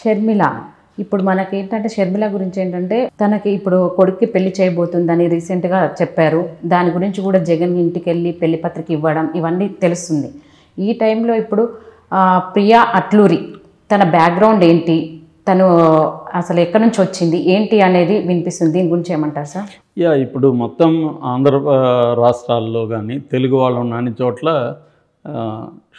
షర్మిల ఇప్పుడు మనకేంటంటే షర్మిల గురించి ఏంటంటే తనకి ఇప్పుడు కొడుక్కి పెళ్లి చేయబోతుందని రీసెంట్గా చెప్పారు. దాని గురించి కూడా జగన్ ఇంటికి వెళ్ళి పెళ్లి పత్రిక ఇవ్వడం ఇవన్నీ తెలుస్తుంది. ఈ టైంలో ఇప్పుడు ప్రియా అట్లూరి తన బ్యాక్గ్రౌండ్ ఏంటి, తను అసలు ఎక్కడి నుంచి వచ్చింది ఏంటి అనేది వినిపిస్తుంది. దీని గురించి ఏమంటారు సార్? ఇప్పుడు మొత్తం ఆంధ్ర రాష్ట్రాల్లో కానీ తెలుగు వాళ్ళు ఉన్న అన్ని చోట్ల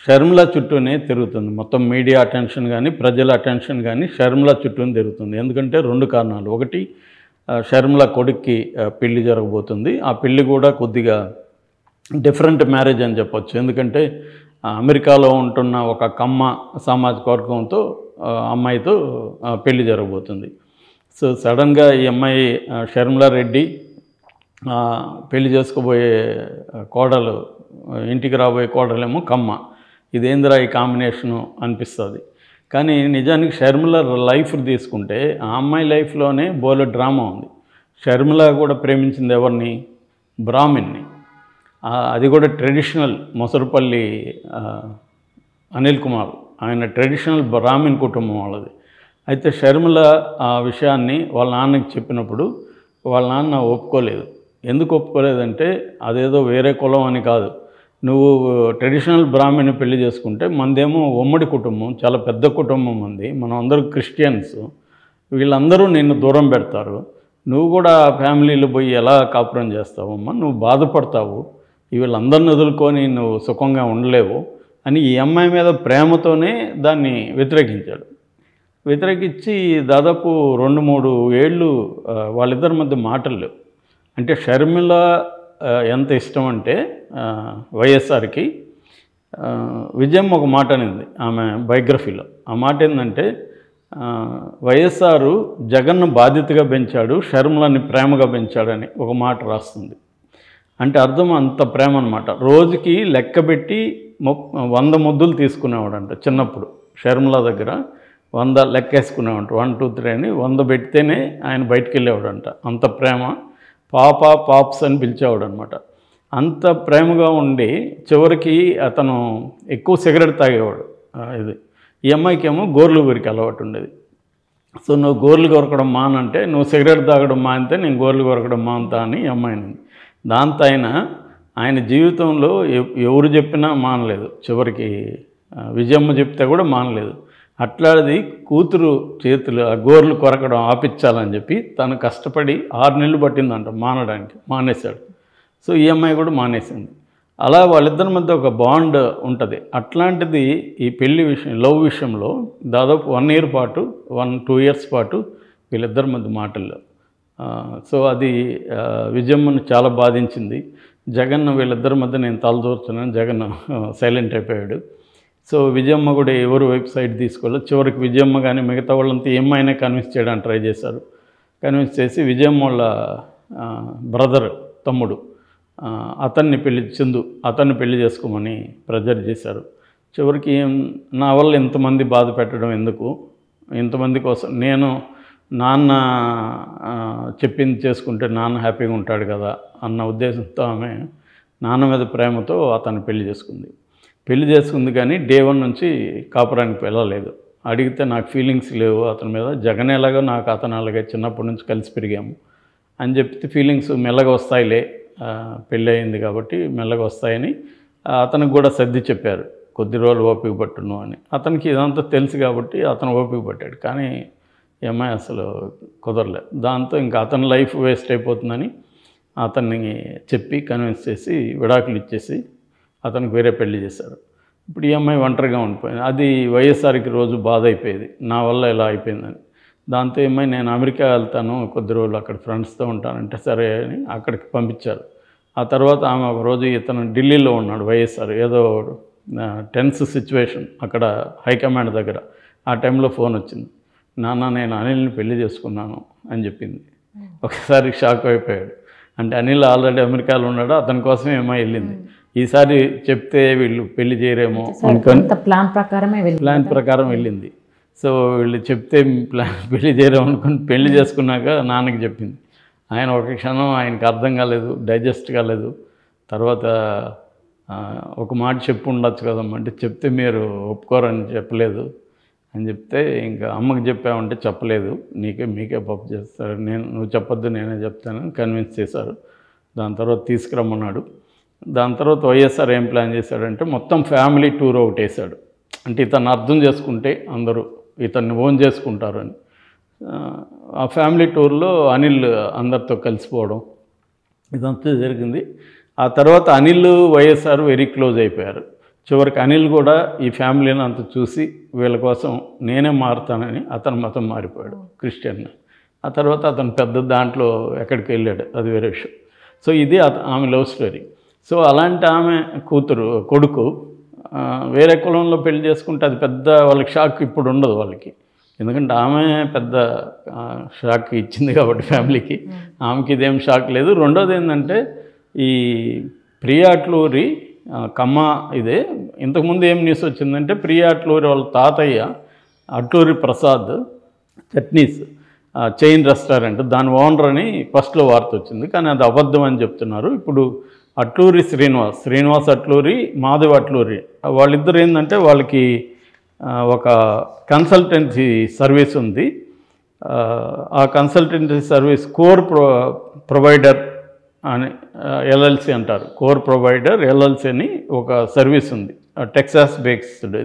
షర్మిల చుట్టూనే తిరుగుతుంది. మొత్తం మీడియా అటెన్షన్ కానీ ప్రజల అటెన్షన్ కానీ షర్మిల చుట్టూనే తిరుగుతుంది. ఎందుకంటే 2 కారణాలు. ఒకటి, షర్మిల కొడుక్కి పెళ్లి జరగబోతుంది. ఆ పెళ్లి కూడా కొద్దిగా డిఫరెంట్ మ్యారేజ్ అని చెప్పొచ్చు. ఎందుకంటే అమెరికాలో ఉంటున్న ఒక కమ్మ సామాజిక వర్గంతో అమ్మాయితో పెళ్లి జరగబోతుంది. సో సడన్గా ఈ అమ్మాయి షర్మిల రెడ్డి పెళ్లి చేసుకోబోయే కోడలు, ఇంటికి రాబోయే కోడలేమో కమ్మ. ఇదేంద్రా ఈ కాంబినేషను అనిపిస్తుంది. కానీ నిజానికి షర్మిల లైఫ్ తీసుకుంటే ఆ అమ్మాయి లైఫ్లోనే బోలెడు డ్రామా ఉంది. షర్మిల కూడా ప్రేమించింది ఎవరిని? బ్రాహ్మిన్ని. అది కూడా ట్రెడిషనల్ మొసరుపల్లి అనిల్ కుమార్, ఆయన ట్రెడిషనల్ బ్రాహ్మిన్ కుటుంబం వాళ్ళది. అయితే షర్మిల ఆ విషయాన్ని వాళ్ళ నాన్నకి చెప్పినప్పుడు వాళ్ళ నాన్న ఒప్పుకోలేదు. ఎందుకు ఒప్పుకోలేదంటే అదేదో వేరే కులం అని కాదు, నువ్వు ట్రెడిషనల్ బ్రాహ్మణ్ని పెళ్లి చేసుకుంటే మనదేమో ఉమ్మడి కుటుంబం, చాలా పెద్ద కుటుంబం ఉంది, మనం అందరూ క్రిస్టియన్స్, వీళ్ళందరూ నిన్ను దూరం పెడతారు, నువ్వు కూడా ఫ్యామిలీలో పోయి ఎలా కాపురం చేస్తావమ్మా, నువ్వు బాధపడతావు, వీళ్ళందరిని వదులుకొని నువ్వు సుఖంగా ఉండలేవు అని ఈ అమ్మాయి మీద ప్రేమతోనే దాన్ని వ్యతిరేకించాడు. వ్యతిరేకించి దాదాపు 2-3 ఏళ్ళు వాళ్ళిద్దరి మధ్య మాటలు లేవు. అంటే షర్మిల ఎంత ఇష్టం అంటే వైఎస్ఆర్కి విజయమ్మ ఒక మాట అనింది ఆమె బయోగ్రఫీలో. ఆ మాట ఏంటంటే వైఎస్ఆర్ జగన్ను బాధ్యతగా పెంచాడు, షర్మిలని ప్రేమగా పెంచాడని ఒక మాట రాస్తుంది. అంటే అర్థం అంత ప్రేమ అనమాట. రోజుకి లెక్కబెట్టి 100 ముద్దులు తీసుకునేవాడంట చిన్నప్పుడు. షర్మిల దగ్గర 100 లెక్కేసుకునేవాడు, 1 2 3 అని 100 పెడితేనే ఆయన బయటికి వెళ్ళేవాడంట. అంత ప్రేమ. పాప్స్ అని పిలిచేవాడు అనమాట. అంత ప్రేమగా ఉండి చివరికి అతను ఎక్కువ సిగరెట్ తాగేవాడు. ఈ అమ్మాయికి ఏమో గోర్లు కొరికి అలవాటు ఉండేది. సో నువ్వు గోర్లు కొరకడం మానంటే, నువ్వు సిగరెట్ తాగడం మానితే నేను గోర్లు కొరకడం మానుతా అని ఈ అమ్మాయిని. దాంతో ఆయన జీవితంలో ఎవరు చెప్పినా మానలేదు. చివరికి విజయమ్మ చెప్తే కూడా మానలేదు. అట్లాది కూతురు చేతులు ఆ గోర్లు కొరకడం ఆపించాలని చెప్పి తను కష్టపడి 6 నెలలు పట్టిందంట మానడానికి. మానేశాడు. సో ఈ అమ్మాయి కూడా మానేసింది. అలా వాళ్ళిద్దరి మధ్య ఒక బాండ్ ఉంటుంది. అట్లాంటిది ఈ పెళ్లి విషయం, లవ్ విషయంలో దాదాపు 1 ఇయర్ పాటు 1-2 ఇయర్స్ పాటు వీళ్ళిద్దరి మధ్య మాటల్లో. సో అది విజయమ్మను చాలా బాధించింది. జగన్ వీళ్ళిద్దరి మధ్య నేను తలదూర్చున్నాను, జగన్ సైలెంట్ అయిపోయాడు. సో విజయమ్మ కూడా ఎవరు వెబ్సైట్ తీసుకోలేదు. చివరికి విజయమ్మ కానీ మిగతా వాళ్ళంతా ఏమైనా కన్విన్స్ చేయడానికి ట్రై చేశారు. కన్విన్స్ చేసి విజయమ్మ వాళ్ళ బ్రదర్, తమ్ముడు, అతన్ని పెళ్లి చేసుకోమని ప్రెజర్ చేశారు. చివరికి నా వల్ల ఇంతమంది బాధ పెట్టడం ఎందుకు, ఇంతమంది కోసం నేను నాన్న చెప్పింది చేసుకుంటే నాన్న హ్యాపీగా ఉంటాడు కదా అన్న ఉద్దేశంతో ఆమె నాన్న మీద ప్రేమతో అతన్ని పెళ్లి చేసుకుంది. కానీ డే 1 నుంచి కాపురానికి వెళ్ళలేదు. అడిగితే నాకు ఫీలింగ్స్ లేవు అతని మీద, జగన్ ఎలాగో నాకు అతను అలాగే చిన్నప్పటి నుంచి కలిసి పెరిగాము అని చెప్తే ఫీలింగ్స్ మెల్లగా వస్తాయిలే, పెళ్ళి అయింది కాబట్టి మెల్లగా వస్తాయని అతనికి కూడా సర్ది చెప్పారు. కొద్ది రోజులు ఓపిక పట్టును అని. అతనికి ఇదంతా తెలుసు కాబట్టి అతను ఓపిక పట్టాడు. కానీ ఏమై అసలు కుదరలేదు. దాంతో ఇంకా అతని లైఫ్ వేస్ట్ అయిపోతుందని అతన్ని చెప్పి కన్విన్స్ చేసి విడాకులు ఇచ్చేసి అతనికి వేరే పెళ్లి చేశారు. ఇప్పుడు ఈ అమ్మాయి ఒంటరిగా ఉండిపోయింది. అది వైఎస్ఆర్కి రోజు బాధ అయిపోయేది, నా వల్ల ఇలా అయిపోయిందని. దాంతో ఏమై నేను అమెరికా వెళ్తాను, కొద్ది రోజులు అక్కడ ఫ్రెండ్స్తో ఉంటానంటే సరే అని అక్కడికి పంపించారు. ఆ తర్వాత ఆమె ఒక రోజు ఇతను ఢిల్లీలో ఉన్నాడు వైఎస్ఆర్, ఏదో టెన్స్ సిచ్యువేషన్ అక్కడ హైకమాండ్ దగ్గర. ఆ టైంలో ఫోన్ వచ్చింది, నాన్న నేను అనిల్ని పెళ్లి చేసుకున్నాను అని చెప్పింది. ఒకసారి షాక్ అయిపోయాడు. అంటే అనిల్ ఆల్రెడీ అమెరికాలో ఉన్నాడు, అతని కోసం ఏమో వెళ్ళింది. ఈసారి చెప్తే వీళ్ళు పెళ్లి చేయరేమో అనుకొని ప్లాన్ ప్రకారం వెళ్ళింది. సో వీళ్ళు చెప్తే పెళ్లి చేయరేమో అనుకుని పెళ్లి చేసుకున్నాక నాన్నకి చెప్పింది. ఆయన ఒక క్షణం ఆయనకు అర్థం కాలేదు, డైజెస్ట్ కాలేదు. తర్వాత ఒక మాట చెప్పు ఉండొచ్చు కదమ్మా అంటే చెప్తే మీరు ఒప్పుకోరని చెప్పలేదు అని చెప్తే ఇంకా అమ్మకి చెప్పామంటే చెప్పలేదు, మీకే పప్పు చేస్తారు, నువ్వు చెప్పొద్దు నేనే చెప్తానని కన్విన్స్ చేశారు. దాని తర్వాత తీసుకురమ్మన్నాడు. దాని తర్వాత వైఎస్ఆర్ ఏం ప్లాన్ చేశాడంటే మొత్తం ఫ్యామిలీ టూర్ ఒకటి వేశాడు. అంటే ఇతన్ని అర్థం చేసుకుంటే అందరూ ఇతన్ని ఓన్ చేసుకుంటారు అని. ఆ ఫ్యామిలీ టూర్లో అనిల్ అందరితో కలిసిపోవడం ఇదంతా జరిగింది. ఆ తర్వాత అనిల్ వైఎస్ఆర్ వెరీ క్లోజ్ అయిపోయారు. చివరికి అనిల్ కూడా ఈ ఫ్యామిలీని అంత చూసి వీళ్ళ కోసం నేనే మారుతానని అతను మతం మారిపోయాడు, క్రిస్టియన్. ఆ తర్వాత అతను పెద్ద దాంట్లో ఎక్కడికి వెళ్ళాడు, అది వేరే విషయం. సో ఇది ఆమె లవ్ స్టోరీ. సో అలాంటి ఆమె కొడుకు వేరే కులంలో పెళ్లి చేసుకుంటే అది పెద్ద వాళ్ళకి షాక్ ఇప్పుడు ఉండదు వాళ్ళకి, ఎందుకంటే ఆమె పెద్ద షాక్ ఇచ్చింది కాబట్టి ఫ్యామిలీకి. ఆమెకి ఇదేం షాక్ లేదు. రెండోది ఏంటంటే ఈ ప్రియా అట్లూరి కమ్మ ఇదే. ఇంతకుముందు ఏం న్యూస్ వచ్చిందంటే ప్రియా అట్లూరి వాళ్ళ తాతయ్య అట్లూరి ప్రసాద్ చట్నీస్ చైన్ రెస్టారెంట్ దాని ఓనర్ అని ఫస్ట్లో వార్త వచ్చింది, కానీ అది అబద్ధం అని చెప్తున్నారు. ఇప్పుడు అట్లూరి శ్రీనివాస్ అట్లూరి, మాధవ్ అట్లూరి వాళ్ళిద్దరు ఏంటంటే వాళ్ళకి ఒక కన్సల్టెన్సీ సర్వీస్ ఉంది. ఆ కన్సల్టెన్సీ సర్వీస్ కోర్ ప్రొవైడర్ అని ఎల్ఎల్సి అంటారు. కోర్ ప్రొవైడర్ ఎల్ఎల్సి అని ఒక సర్వీస్ ఉంది, టెక్సాస్ బేస్డ్.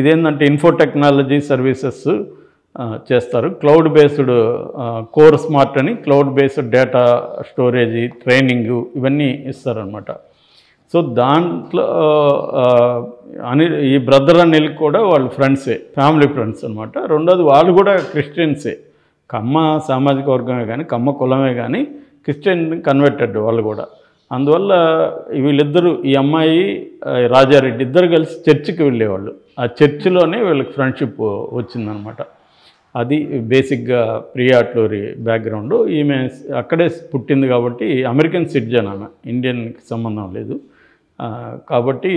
ఇదేంటంటే ఇన్ఫో టెక్నాలజీ సర్వీసెస్ చేస్తారు. క్లౌడ్ బేస్డ్ కోర్ స్మార్ట్ అని cloud based data storage training ఇవన్నీ ఇస్తారనమాట. సో దాంట్లో ఈ బ్రదర్ అనిల్ కూడా వాళ్ళు ఫ్రెండ్సే, ఫ్యామిలీ ఫ్రెండ్స్ అనమాట. రెండోది వాళ్ళు కూడా క్రిస్టియన్సే, కమ్మ సామాజిక వర్గమే కానీ కమ్మ కులమే కానీ క్రిస్టియన్ కన్వర్టెడ్ వాళ్ళు కూడా. అందువల్ల వీళ్ళిద్దరూ ఈ అమ్మాయి రాజారెడ్డి ఇద్దరు కలిసి చర్చికి వెళ్ళేవాళ్ళు. ఆ చర్చిలోనే వీళ్ళకి ఫ్రెండ్షిప్ వచ్చిందనమాట. అది బేసిక్గా ప్రియా అట్లూరి బ్యాక్గ్రౌండ్. ఈమె అక్కడే పుట్టింది కాబట్టి అమెరికన్ సిటిజన్, ఆమె ఇండియన్కి సంబంధం లేదు. కాబట్టి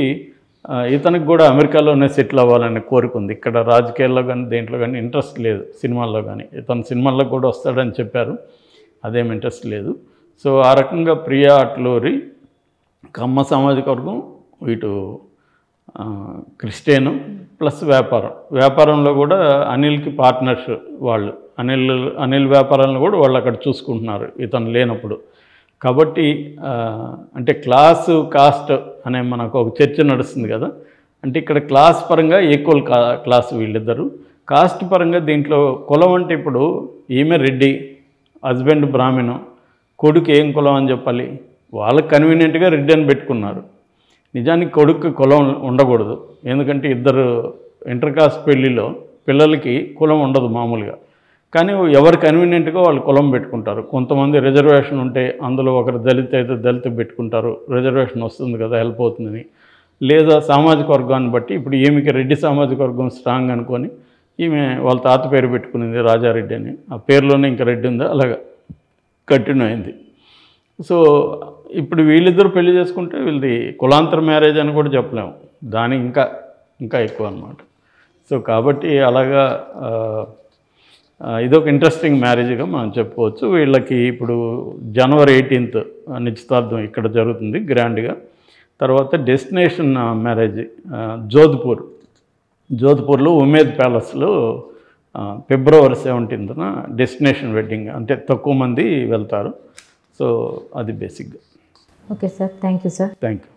ఇతనికి కూడా అమెరికాలోనే సెటిల్ అవ్వాలని కోరుకుంది. ఇక్కడ రాజకీయాల్లో కానీ దేంట్లో కానీ ఇంట్రెస్ట్ లేదు, సినిమాల్లో కానీ. ఇతను సినిమాల్లో కూడా వస్తాడని చెప్పారు, అదేం ఇంట్రెస్ట్ లేదు. సో ఆ రకంగా ప్రియా అట్లూరి కమ్మ సామాజిక వర్గం, ఇటు క్రిస్టియను ప్లస్ వ్యాపారంలో కూడా అనిల్కి పార్ట్నర్స్ వాళ్ళు. అనిల్ వ్యాపారాలను కూడా వాళ్ళు అక్కడ చూసుకుంటున్నారు ఇతను లేనప్పుడు. కాబట్టి అంటే క్లాసు కాస్ట్ అనే మనకు ఒక చర్చ నడుస్తుంది కదా, అంటే ఇక్కడ క్లాస్ పరంగా ఈక్వల్ క్లాస్ వీళ్ళిద్దరు. కాస్ట్ పరంగా దీంట్లో కులం అంటే ఇప్పుడు ఈమె రెడ్డి, హస్బెండ్ బ్రాహ్మణం, కొడుకు ఏం కులం అని చెప్పాలి, వాళ్ళకి కన్వీనియంట్గా రెడ్డి అని పెట్టుకున్నారు. నిజానికి కొడుకు కులం ఉండకూడదు, ఎందుకంటే ఇద్దరు ఇంటర్ కాస్ట్ పెళ్ళిలో పిల్లలకి కులం ఉండదు మామూలుగా. కానీ ఎవరు కన్వీనియంట్గా వాళ్ళు కులం పెట్టుకుంటారు. కొంతమంది రిజర్వేషన్ ఉంటే అందులో ఒకరు దళిత అయితే దళిత పెట్టుకుంటారు, రిజర్వేషన్ వస్తుంది కదా హెల్ప్ అవుతుందని. లేదా సామాజిక వర్గాన్ని బట్టి ఇప్పుడు ఈమెకి రెడ్డి సామాజిక వర్గం స్ట్రాంగ్ అనుకొని ఈమె వాళ్ళ తాత పేరు పెట్టుకునింది రాజారెడ్డి అని, ఆ పేరులోనే ఇంకా రెడ్డి ఉందా, అలాగా కంటిన్యూ అయింది. సో ఇప్పుడు వీళ్ళిద్దరూ పెళ్లి చేసుకుంటే వీళ్ళది కులాంతర మ్యారేజ్ అని కూడా చెప్పలేము, దాని ఇంకా ఎక్కువ అన్నమాట. సో కాబట్టి అలాగా ఇదొక ఇంట్రెస్టింగ్ మ్యారేజ్గా మనం చెప్పుకోవచ్చు. వీళ్ళకి ఇప్పుడు జనవరి 18th నిశ్చితార్థం ఇక్కడ జరుగుతుంది గ్రాండ్గా. తర్వాత డెస్టినేషన్ మ్యారేజ్ జోధ్పూర్లో ఉమేద్ ప్యాలెస్లో ఫిబ్రవరి 17th డెస్టినేషన్ వెడ్డింగ్, అంటే తక్కువ మంది వెళ్తారు. సో అది బేసిక్గా. Okay sir, thank you sir. Thank you.